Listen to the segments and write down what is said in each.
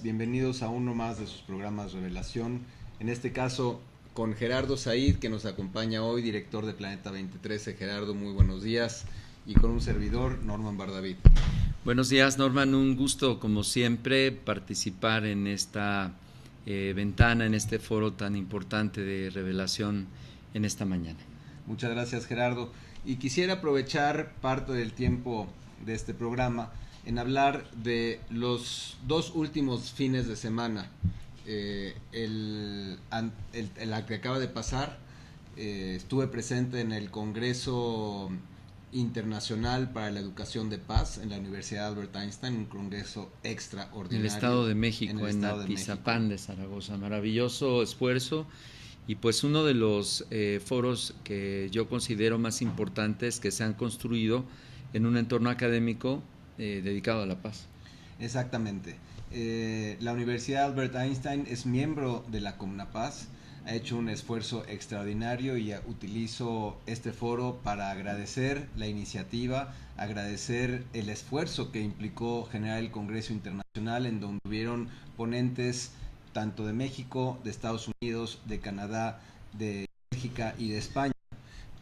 bienvenidos a uno más de sus programas Revelación, en este caso con Gerardo Said, que nos acompaña hoy, director de Planeta 2013. Gerardo, muy buenos días, y con un servidor, Norman Bardavid. Buenos días, Norman, un gusto como siempre participar en esta ventana, en este foro tan importante de Revelación en esta mañana. Muchas gracias, Gerardo, y quisiera aprovechar parte del tiempo de este programa en hablar de los dos últimos fines de semana. El que acaba de pasar, estuve presente en el Congreso Internacional para la Educación de Paz en la Universidad Albert Einstein, un congreso extraordinario. En el Estado de México, en Atizapán de Zaragoza. Maravilloso esfuerzo, y pues uno de los foros que yo considero más importantes que se han construido en un entorno académico dedicado a la paz. Exactamente. La Universidad Albert Einstein es miembro de la CONAPAZ, ha hecho un esfuerzo extraordinario, y utilizo este foro para agradecer la iniciativa, agradecer el esfuerzo que implicó generar el Congreso Internacional, en donde hubieron ponentes tanto de México, de Estados Unidos, de Canadá, de Bélgica y de España,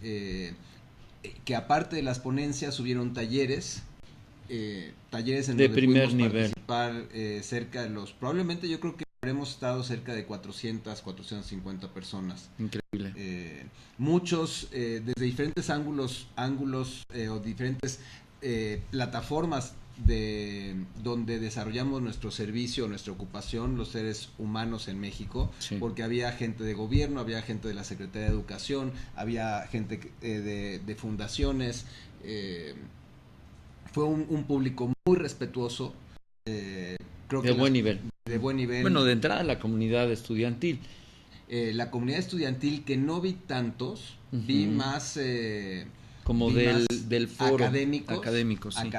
que aparte de las ponencias hubieron talleres en de donde primer pudimos nivel participar cerca de probablemente yo creo que habremos estado cerca de 450 personas. Increíble. Muchos desde diferentes ángulos o diferentes plataformas de donde desarrollamos nuestro servicio, nuestra ocupación, los seres humanos en México, sí. Porque había gente de gobierno, había gente de la Secretaría de Educación, había gente de fundaciones. Fue un público muy respetuoso, creo que de buen nivel. De buen nivel. Bueno, de entrada la comunidad estudiantil. La comunidad estudiantil, que no vi tantos, vi más como vi del más foro académicos, sí.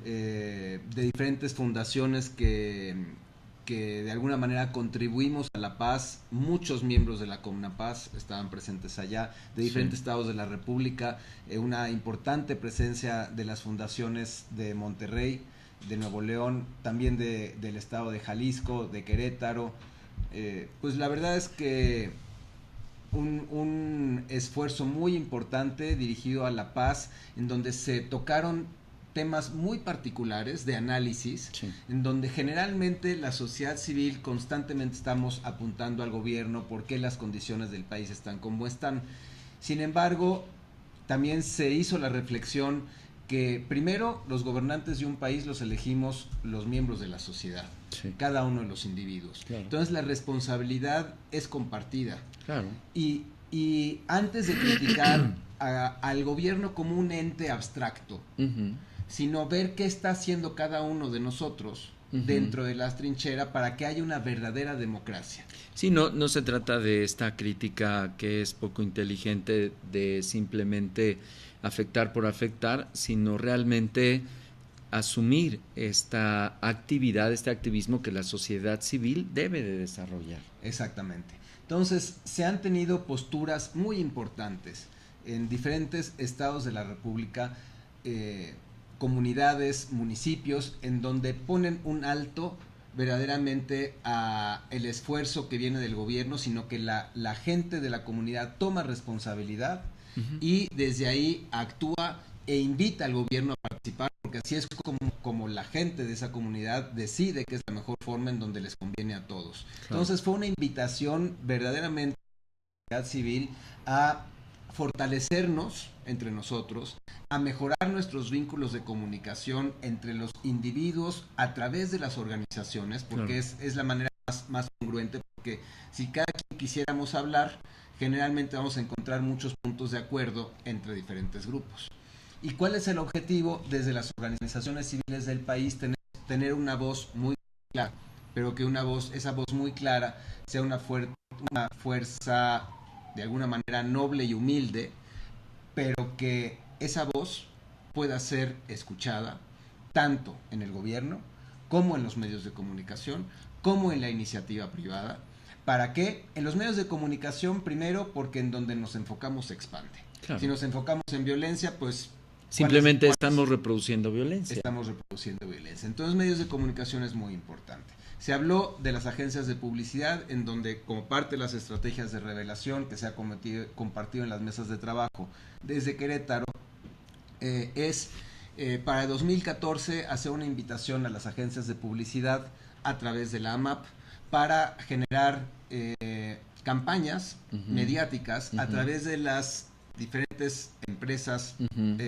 De diferentes fundaciones que de alguna manera contribuimos a la paz. Muchos miembros de la CONAPAZ estaban presentes allá, de diferentes estados de la República, una importante presencia de las fundaciones de Monterrey, de Nuevo León, también del estado de Jalisco, de Querétaro. Pues la verdad es que un esfuerzo muy importante dirigido a la paz, en donde se tocaron temas muy particulares de análisis, sí. En donde generalmente la sociedad civil constantemente estamos apuntando al gobierno por qué las condiciones del país están como están. Sin embargo, también se hizo la reflexión que primero los gobernantes de un país los elegimos los miembros de la sociedad, sí. Cada uno de los individuos. Claro. Entonces la responsabilidad es compartida. Claro. Y antes de criticar al gobierno como un ente abstracto, sino ver qué está haciendo cada uno de nosotros dentro de las trincheras para que haya una verdadera democracia. Sí, no se trata de esta crítica que es poco inteligente, de simplemente afectar por afectar, sino realmente asumir esta actividad, este activismo que la sociedad civil debe de desarrollar. Exactamente. Entonces, se han tenido posturas muy importantes en diferentes estados de la República, comunidades, municipios, en donde ponen un alto verdaderamente a el esfuerzo que viene del gobierno, sino que la gente de la comunidad toma responsabilidad y desde ahí actúa e invita al gobierno a participar, porque así es como la gente de esa comunidad decide que es la mejor forma en donde les conviene a todos. Claro. Entonces fue una invitación verdaderamente a la sociedad civil a fortalecernos entre nosotros, a mejorar nuestros vínculos de comunicación entre los individuos a través de las organizaciones, porque claro. es la manera más congruente, porque si cada quien quisiéramos hablar, generalmente vamos a encontrar muchos puntos de acuerdo entre diferentes grupos. ¿Y cuál es el objetivo desde las organizaciones civiles del país? Tener una voz muy clara, pero que esa voz muy clara sea una fuerza de alguna manera noble y humilde, pero que esa voz pueda ser escuchada tanto en el gobierno como en los medios de comunicación, como en la iniciativa privada. ¿Para qué? En los medios de comunicación, primero, porque en donde nos enfocamos se expande. Claro. Si nos enfocamos en violencia, pues simplemente estamos reproduciendo violencia. Estamos reproduciendo violencia. Entonces, medios de comunicación es muy importante. Se habló de las agencias de publicidad, en donde como parte de las estrategias de revelación que se ha compartido en las mesas de trabajo desde Querétaro, para 2014 hacer una invitación a las agencias de publicidad a través de la AMAP para generar campañas mediáticas a través de las diferentes empresas,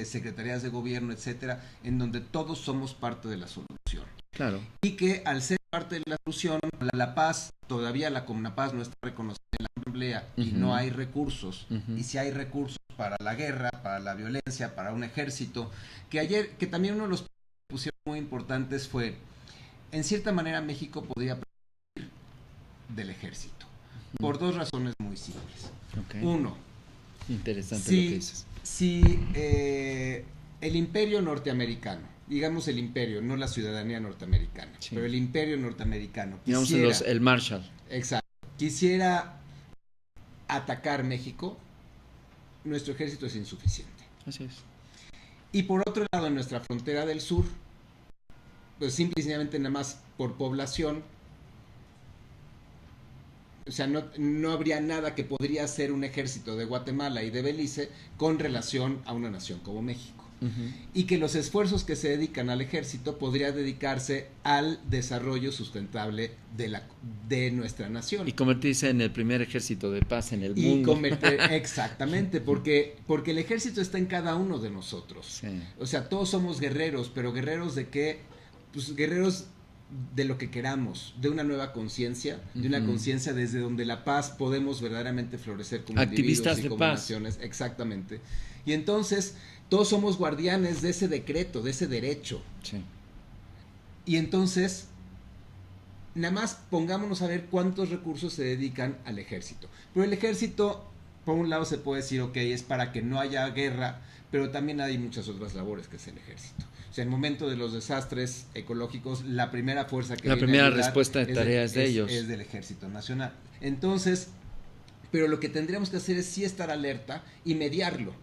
secretarías de gobierno, etcétera, en donde todos somos parte de la solución. Claro. Y que al ser parte de la solución, la paz, todavía la Comnapaz no está reconocida en la Asamblea y no hay recursos. Y si hay recursos para la guerra, para la violencia, para un ejército, que también uno de los pusieron muy importantes fue, en cierta manera México podría prescindir del ejército, por dos razones muy simples. Okay. Uno, interesante lo que dices. Si el imperio norteamericano, digamos el imperio, no la ciudadanía norteamericana, pero el imperio norteamericano digamos el Marshall. Exacto. Quisiera atacar México, nuestro ejército es insuficiente. Así es. Y por otro lado, en nuestra frontera del sur, pues simple y sencillamente nada más por población, o sea, no habría nada que podría hacer un ejército de Guatemala y de Belice con relación a una nación como México. Y que los esfuerzos que se dedican al ejército podría dedicarse al desarrollo sustentable de nuestra nación. Y convertirse en el primer ejército de paz en el mundo. Exactamente, porque el ejército está en cada uno de nosotros. Sí. O sea, todos somos guerreros, pero ¿guerreros de qué? Pues guerreros de lo que queramos, de una nueva conciencia, de una conciencia desde donde la paz podemos verdaderamente florecer como activistas individuos y de como paz. naciones. Exactamente. Y entonces todos somos guardianes de ese decreto, de ese derecho. Sí. Y entonces nada más pongámonos a ver cuántos recursos se dedican al ejército. Pero el ejército, por un lado se puede decir, ok, es para que no haya guerra, pero también hay muchas otras labores que hace el ejército. O sea, en el momento de los desastres ecológicos, la primera fuerza que la viene primera a ayudar respuesta de tareas de ellos es del Ejército Nacional. Entonces, pero lo que tendríamos que hacer es sí estar alerta y mediarlo.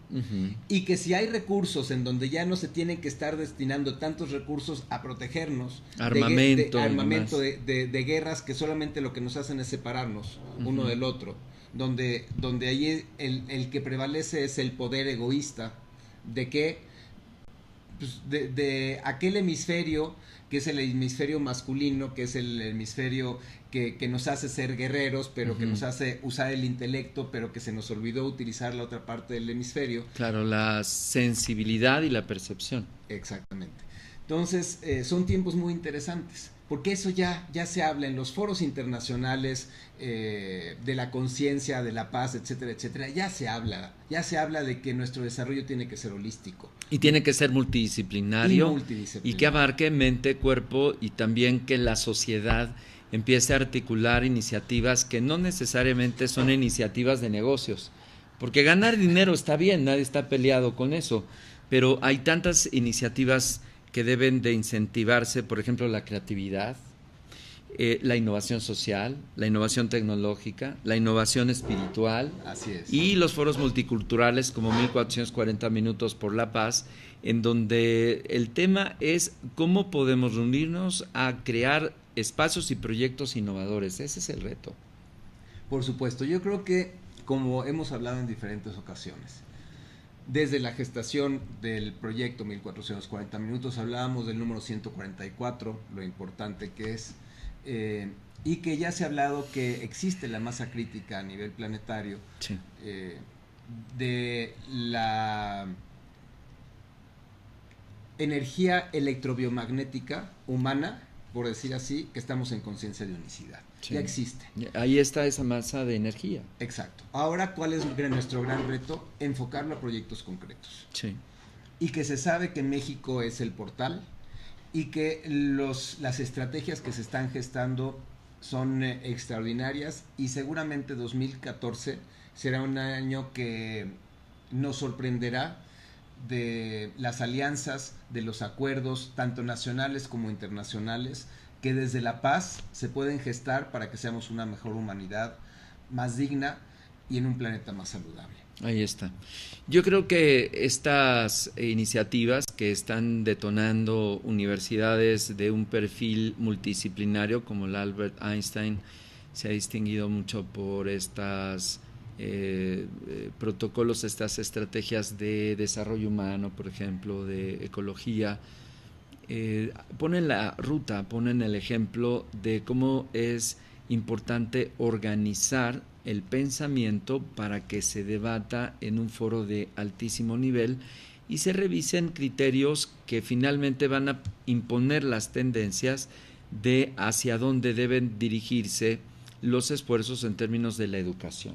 Y que si hay recursos en donde ya no se tienen que estar destinando tantos recursos a protegernos, armamento de guerras que solamente lo que nos hacen es separarnos uno del otro, donde ahí el que prevalece es el poder egoísta de que pues de aquel hemisferio que es el hemisferio masculino, que es el hemisferio que nos hace ser guerreros, pero que nos hace usar el intelecto, pero que se nos olvidó utilizar la otra parte del hemisferio. Claro, la sensibilidad y la percepción. Exactamente. Entonces, son tiempos muy interesantes, porque eso ya se habla en los foros internacionales de la conciencia, de la paz, etcétera, etcétera. Ya se habla de que nuestro desarrollo tiene que ser holístico. Y tiene que ser multidisciplinario. Y que abarque mente, cuerpo y también que la sociedad empiece a articular iniciativas que no necesariamente son iniciativas de negocios. Porque ganar dinero está bien, nadie está peleado con eso. Pero hay tantas iniciativas que deben de incentivarse, por ejemplo, la creatividad, la innovación social, la innovación tecnológica, la innovación espiritual. Así es. Y los foros multiculturales como 1440 Minutos por la Paz, en donde el tema es cómo podemos reunirnos a crear espacios y proyectos innovadores. Ese es el reto. Por supuesto, yo creo que, como hemos hablado en diferentes ocasiones, desde la gestación del proyecto 1440 Minutos hablábamos del número 144, lo importante que es, y que ya se ha hablado que existe la masa crítica a nivel planetario, sí, de la energía electrobiomagnética humana, por decir así, que estamos en conciencia de unicidad. Sí. Ya existe. Ahí está esa masa de energía. Exacto. Ahora, ¿cuál es nuestro gran reto? Enfocarlo a proyectos concretos. Sí. Y que se sabe que México es el portal y que las estrategias que se están gestando son extraordinarias y seguramente 2014 será un año que nos sorprenderá de las alianzas, de los acuerdos, tanto nacionales como internacionales, que desde la paz se pueden gestar para que seamos una mejor humanidad, más digna y en un planeta más saludable. Ahí está. Yo creo que estas iniciativas que están detonando universidades de un perfil multidisciplinario como la Albert Einstein se ha distinguido mucho por estas protocolos, estas estrategias de desarrollo humano, por ejemplo, de ecología. Ponen la ruta, ponen el ejemplo de cómo es importante organizar el pensamiento para que se debata en un foro de altísimo nivel y se revisen criterios que finalmente van a imponer las tendencias de hacia dónde deben dirigirse los esfuerzos en términos de la educación,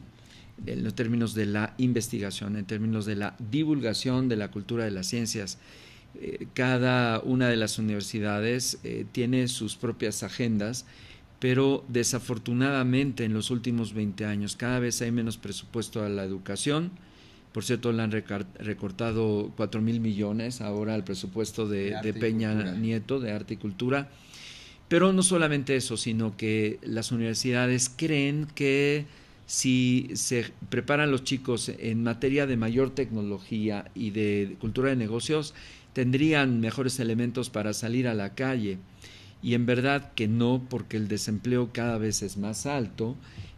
en términos de la investigación, en términos de la divulgación de la cultura de las ciencias. Cada una de las universidades tiene sus propias agendas, pero desafortunadamente en los últimos 20 años cada vez hay menos presupuesto a la educación. Por cierto, le han recortado 4,000 millones ahora al presupuesto de Peña Nieto de Arte y Cultura. Pero no solamente eso, sino que las universidades creen que si se preparan los chicos en materia de mayor tecnología y de cultura de negocios, tendrían mejores elementos para salir a la calle. Y en verdad que no, porque el desempleo cada vez es más alto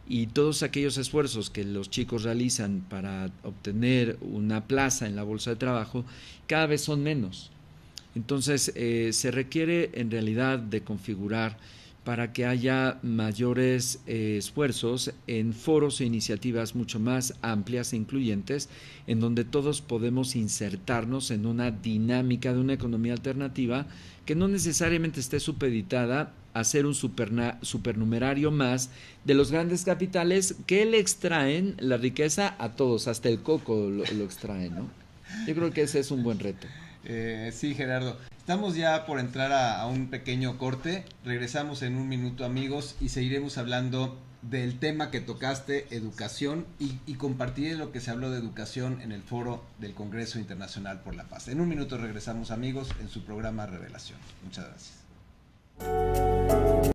y todos aquellos esfuerzos que los chicos realizan para obtener una plaza en la bolsa de trabajo cada vez son menos. Entonces se requiere en realidad de configurar para que haya mayores esfuerzos en foros e iniciativas mucho más amplias e incluyentes, en donde todos podemos insertarnos en una dinámica de una economía alternativa que no necesariamente esté supeditada a ser un supernumerario más de los grandes capitales que le extraen la riqueza a todos, hasta el coco lo extraen, ¿no? Yo creo que ese es un buen reto. Sí, Gerardo. Estamos ya por entrar a un pequeño corte. Regresamos en un minuto, amigos, y seguiremos hablando del tema que tocaste, educación, y compartiré lo que se habló de educación en el foro del Congreso Internacional por la Paz. En un minuto regresamos, amigos, en su programa Revelación. Muchas gracias.